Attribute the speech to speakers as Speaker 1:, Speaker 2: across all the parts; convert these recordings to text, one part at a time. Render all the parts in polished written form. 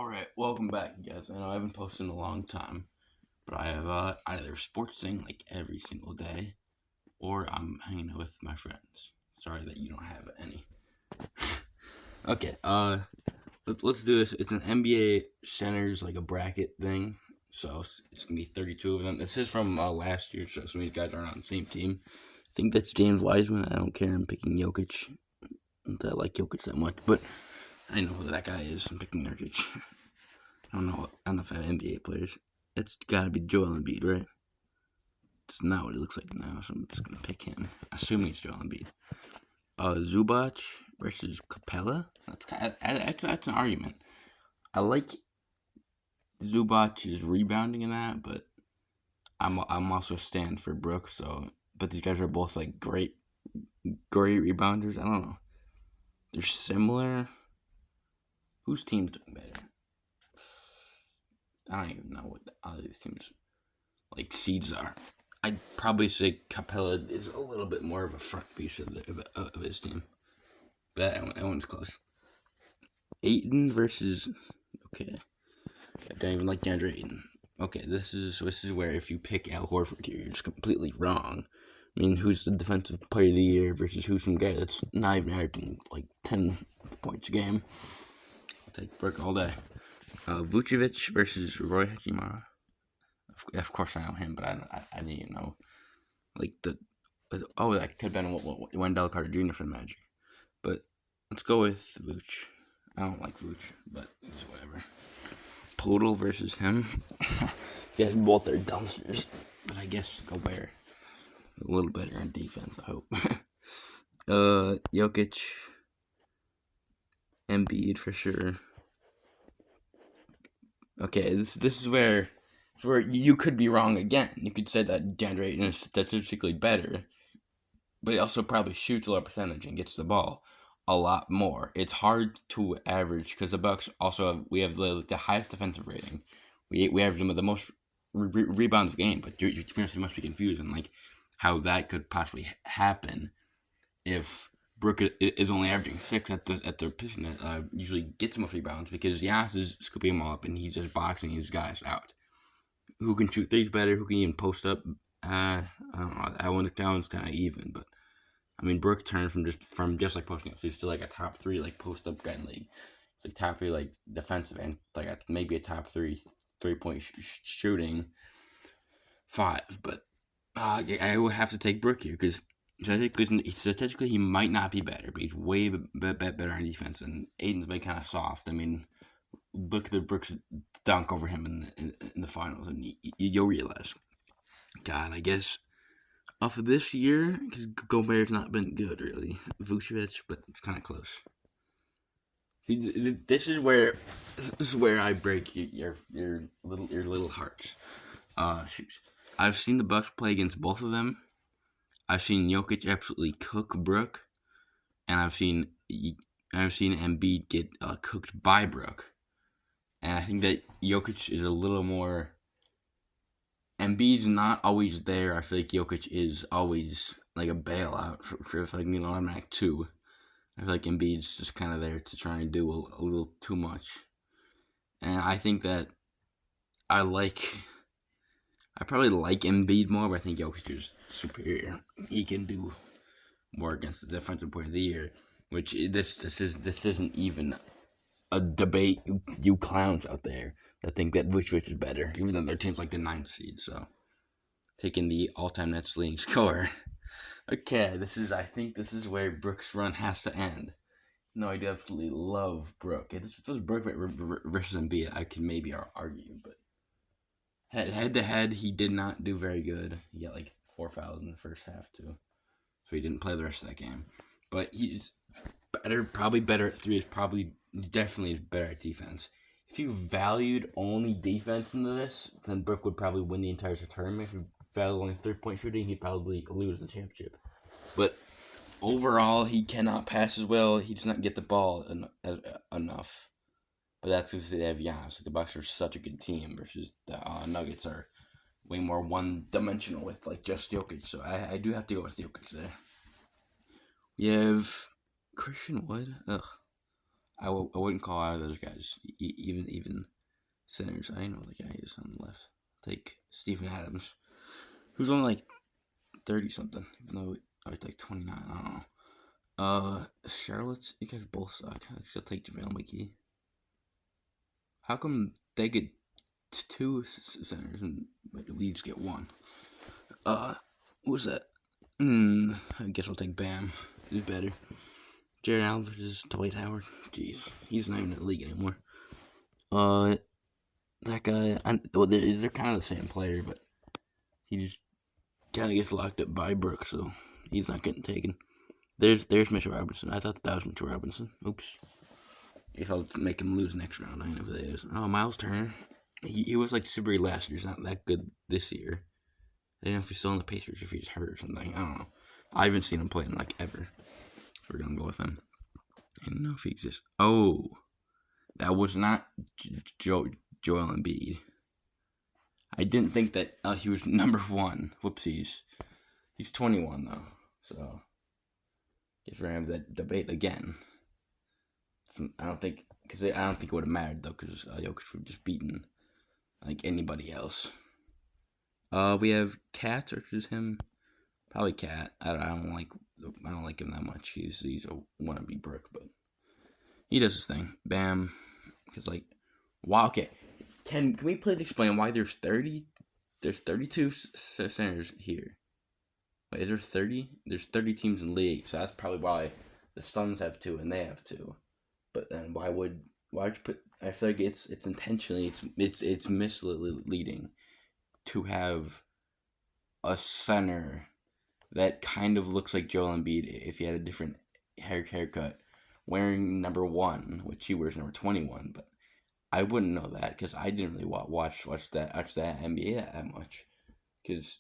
Speaker 1: Alright, welcome back, you guys. I know I haven't posted in a long time, but I have either sports thing like every single day, or I'm hanging out with my friends. Sorry that you don't have any. Okay, let's do this. It's an NBA centers like a bracket thing, so it's gonna be 32 of them. This is from last year, so some of these guys aren't on the same team. I think that's James Wiseman. I don't care. I'm picking Jokic. I like Jokic that much, but I know who that guy is. I'm picking Nurkic. I don't know enough NBA players. It's gotta be Joel Embiid, right? It's not what it looks like now, so I'm just gonna pick him, assuming it's Joel Embiid. Zubac versus Capella. That's an argument. I like Zubac's rebounding in that, but I'm also a stand for Brook. So, but these guys are both like great rebounders. I don't know. They're similar. Whose team's doing better? I don't even know what the other teams like seeds are. I'd probably say Capella is a little bit more of a front piece of his team, but that one's close. Ayton versus okay. I don't even like DeAndre Ayton. Okay, this is where if you pick Al Horford here, you're just completely wrong. I mean, who's the defensive player of the year versus who's some guy that's not even averaging like 10 points a game? I'll take Brook all day. Vucevic versus Roy Hachimura. Of course I know him, but I didn't even know. Like, that could have been Wendell Carter Jr. for the Magic. But let's go with Vooch. I don't like Vooch, but it's whatever. Podol versus him. You guys both are dumpsters, but I guess Gobert a little better on defense, I hope. Jokic, Embiid for sure. Okay, this is where you could be wrong again. You could say that DeAndre Ayton is statistically better, but he also probably shoots a lower percentage and gets the ball a lot more. It's hard to average because the Bucks also we have the highest defensive rating. We average them with the most rebounds a game, but you must be confused on like how that could possibly happen if Brook is only averaging 6 at the position that usually gets most rebounds because Giannis is scooping them all up and he's just boxing his guys out. Who can shoot threes better? Who can even post up? I don't know. That one's kind of even, but I mean, Brook turned from just like posting up, so he's still like a top 3 like post up guy in the league. It's like top 3 like defensive and like maybe a top 3-point shooting 5, but I would have to take Brook here because statistically he might not be better, but he's way better on defense, and Aiden's been kind of soft. I mean, look at the Brooks dunk over him in the finals, and you'll realize. God, I guess off of this year, because Gobert's not been good really, Vucevic, but it's kind of close. This is where I break your little hearts. Shoes. I've seen the Bucks play against both of them. I've seen Jokic absolutely cook Brook, and I've seen Embiid get cooked by Brook. And I think that Jokic is a little more. Embiid's not always there. I feel like Jokic is always like a bailout for like automatic 2. I feel like Embiid's just kind of there to try and do a little too much. And I think that I probably like Embiid more, but I think Jokic is superior. He can do more against the defensive player of the year, which this isn't even a debate. You clowns out there that think that Vucevic is better, even though their team's like the 9th seed. So taking the all-time Nets leading scorer. Okay, I think this is where Brook's run has to end. No, I absolutely love Brook. If this was Brook versus Embiid, I could maybe argue, but head to head, he did not do very good. He got like 4 fouls in the first half too, so he didn't play the rest of that game. But he's probably better at 3. Definitely is better at defense. If you valued only defense into this, then Brook would probably win the entire tournament. If you valued only 3-point shooting, he'd probably lose the championship. But overall, he cannot pass as well. He does not get the ball enough. But that's because they have Giannis. The Bucks are such a good team versus the Nuggets are way more one-dimensional with like just Jokic. So I do have to go with Jokic there. We have Christian Wood. Ugh. I wouldn't call either of those guys even centers. I know the guy is on the left. Take Steven Adams, who's only like 30 something, even though it's like 29. I don't know. Charlotte, you guys both suck. I should take JaVale McGee. How come they get two centers and the Leeds get one? What's that? I guess I'll take Bam. He's better. Jared Allen versus Dwight Howard. Jeez, he's not even in the league anymore. That guy. They're kind of the same player, but he just kind of gets locked up by Brooks, so he's not getting taken. There's Mitchell Robinson. I thought that was Mitchell Robinson. Oops. I guess I'll make him lose next round. I know who that is. Oh, Miles Turner. He was like super great last year. He's not that good this year. I don't know if he's still in the Pacers or if he's hurt or something. I don't know. I haven't seen him playing like ever. So we're gonna go with him. I don't know if he exists. Oh, that was not Joel Embiid. I didn't think that he was number one. Whoopsies. He's 21 though, so if we're gonna have that debate again, I don't think it would have mattered though, because Jokic would have just beaten like anybody else. We have Cat versus him. Probably Cat. I don't like him that much. He's a wannabe Brook, but he does his thing. Bam. Because like, wow. Okay, can we please explain why there's 32 centers here? Wait, is there 30? There's 30 teams in the league, so that's probably why the Suns have 2 and they have 2. But then why would you put? I feel like it's intentionally it's misleading to have a center that kind of looks like Joel Embiid if he had a different haircut, wearing number 1, which he wears number 21. But I wouldn't know that because I didn't really watch that NBA that much. Because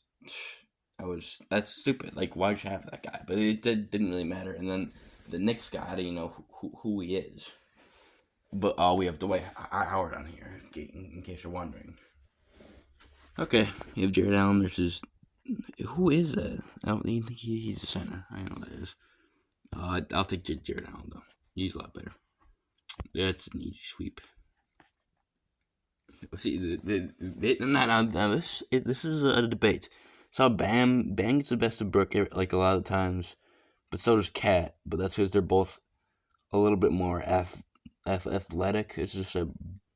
Speaker 1: that's stupid. Like, why'd you have that guy? But it didn't really matter. And then the Knicks guy, I didn't know who he is. But we have Dwight Howard on here, in case you're wondering. Okay, you have Jared Allen versus... Who is that? I don't even think he's a center. I know that is. I'll take Jared Allen, though. He's a lot better. That's an easy sweep. See, this is a debate. So Bam gets the best of Brook like a lot of times, but so does Cat. But that's because they're both a little bit more athletic. It's just a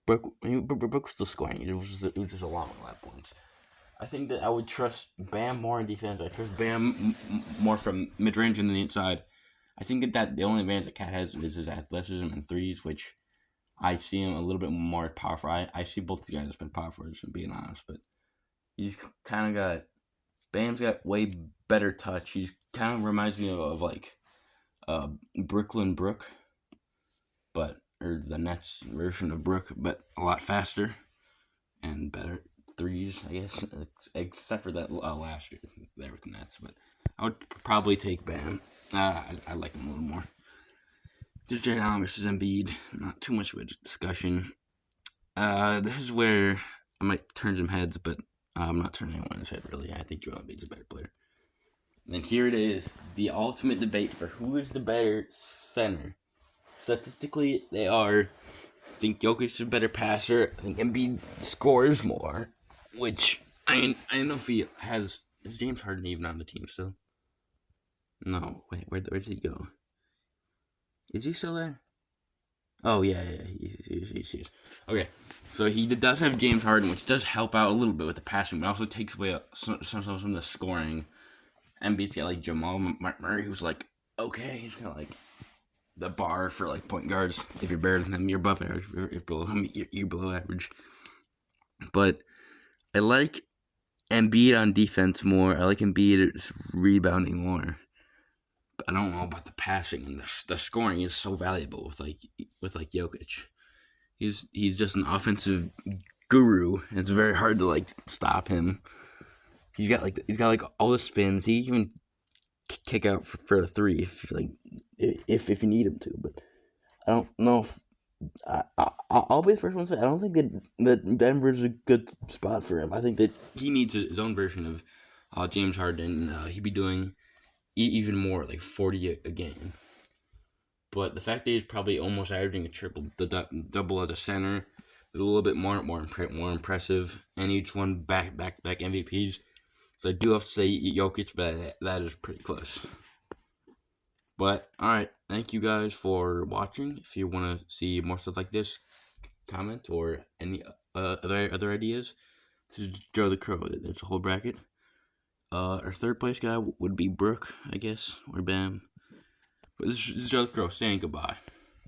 Speaker 1: Brook was still scoring. It was just a lot of points. I think that I would trust Bam more in defense. I trust Bam more from mid range and the inside. I think that the only advantage that Cat has is his athleticism and threes, which I see him a little bit more powerful. I see both the guys as been powerful, just being honest, but he's kind of got... Bam's got way better touch. He's kind of reminds me of like Brooklyn Brook, or the Nets version of Brook, but a lot faster and better threes, I guess, except for that last year there with the Nets. But I would probably take Bam. I like him a little more. There's Jared Allen versus Embiid. Not too much of a discussion. This is where I might turn some heads, but I'm not turning anyone's head, really. I think Joel Embiid's a better player. And then here it is, the ultimate debate for who is the better center. Statistically, they are. I think Jokic is a better passer. I think Embiid scores more, which I don't know if he has... Is James Harden even on the team still? No, wait, where did he go? Is he still there? Oh, yeah, he is. Okay, so he does have James Harden, which does help out a little bit with the passing, but also takes away some of the scoring. Embiid's got, like, Jamal Murray, who's, like, okay, he's kind of, like, the bar for, like, point guards. If you're better than him, you're above average. If below him, you're below average. But I like Embiid on defense more. I like Embiid rebounding more. I don't know about the passing, and the scoring is so valuable with Jokic. He's just an offensive guru, and it's very hard to like stop him. He's got all the spins. He can kick out for a 3 if you need him to. But I don't know if I'll be the first one to say I don't think that Denver's a good spot for him. I think that he needs his own version of James Harden. He'd be doing even more, like 40 a game. But the fact that he's probably almost averaging a triple, double as a center, a little bit more impressive, and each one back MVPs. So I do have to say Jokic, but that is pretty close. But alright, thank you guys for watching. If you want to see more stuff like this, comment or any other ideas. This is Joe the Crow. That's a whole bracket. Our third place guy would be Brooke, I guess, or Bam. But this is Joe the Crow saying goodbye.